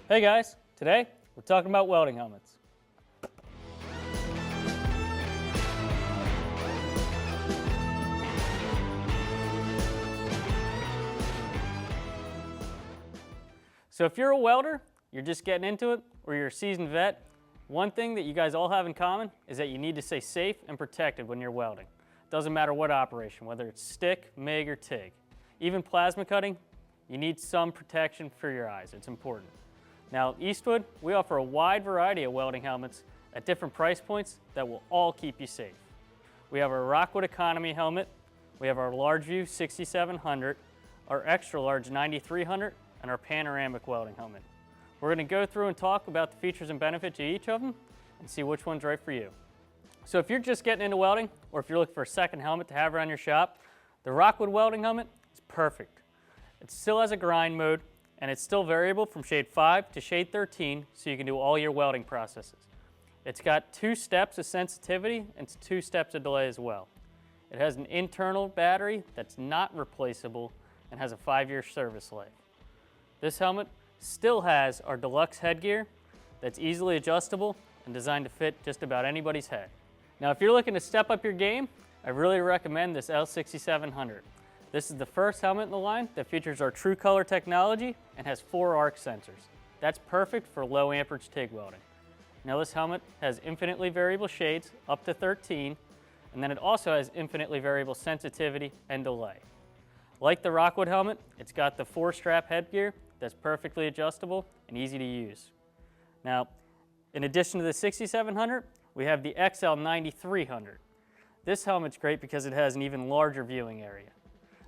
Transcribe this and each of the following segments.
Hey guys, today we're talking about welding helmets. So if you're a welder, you're just getting into it, or you're a seasoned vet, one thing that you guys all have in common is that you need to stay safe and protected when you're welding. Doesn't matter what operation, whether it's stick, MIG, or TIG. Even plasma cutting, you need some protection for your eyes. It's important. Now at Eastwood, we offer a wide variety of welding helmets at different price points that will all keep you safe. We have our Rockwood Economy helmet, we have our Large View 6700, our Extra Large 9300, and our Panoramic welding helmet. We're going to go through and talk about the features and benefits of each of them and see which one's right for you. So if you're just getting into welding, or if you're looking for a second helmet to have around your shop, the Rockwood welding helmet is perfect. It still has a grind mode, and it's still variable from shade 5 to shade 13, so you can do all your welding processes. It's got 2 steps of sensitivity and 2 steps of delay as well. It has an internal battery that's not replaceable and has a 5-year service life. This helmet still has our deluxe headgear that's easily adjustable and designed to fit just about anybody's head. Now if you're looking to step up your game, I really recommend this L6700. This is the first helmet in the line that features our True Color technology and has 4 arc sensors. That's perfect for low amperage TIG welding. Now this helmet has infinitely variable shades up to 13, and then it also has infinitely variable sensitivity and delay. Like the Rockwood helmet, it's got the 4-strap headgear that's perfectly adjustable and easy to use. Now, in addition to the 6700, we have the XL 9300. This helmet's great because it has an even larger viewing area.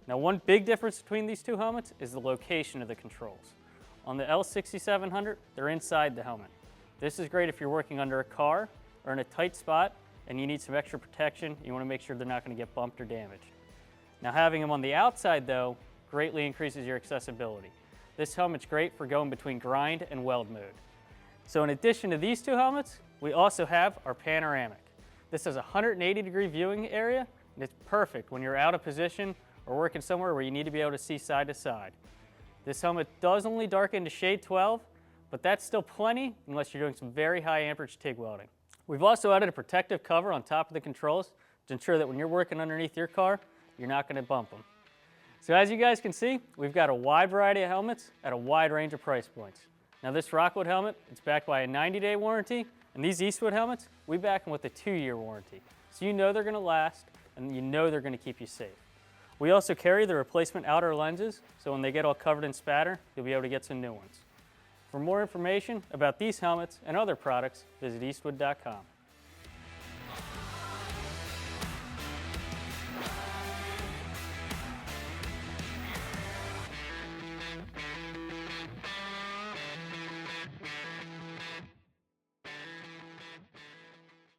Now, one big difference between these two helmets is the location of the controls. On the L6700, they're inside the helmet. This is great if you're working under a car or in a tight spot and you need some extra protection. You want to make sure they're not going to get bumped or damaged. Now, having them on the outside, though, greatly increases your accessibility. This helmet's great for going between grind and weld mode. So in addition to these 2 helmets, we also have our Panoramic. This has a 180-degree viewing area, and it's perfect when you're out of position or working somewhere where you need to be able to see side to side. This helmet does only darken to shade 12, but that's still plenty unless you're doing some very high amperage TIG welding. We've also added a protective cover on top of the controls to ensure that when you're working underneath your car, you're not going to bump them. So as you guys can see, we've got a wide variety of helmets at a wide range of price points. Now this Rockwood helmet, it's backed by a 90-day warranty, and these Eastwood helmets, we back them with a 2-year warranty. So you know they're going to last, and you know they're going to keep you safe. We also carry the replacement outer lenses, so when they get all covered in spatter, you'll be able to get some new ones. For more information about these helmets and other products, visit eastwood.com.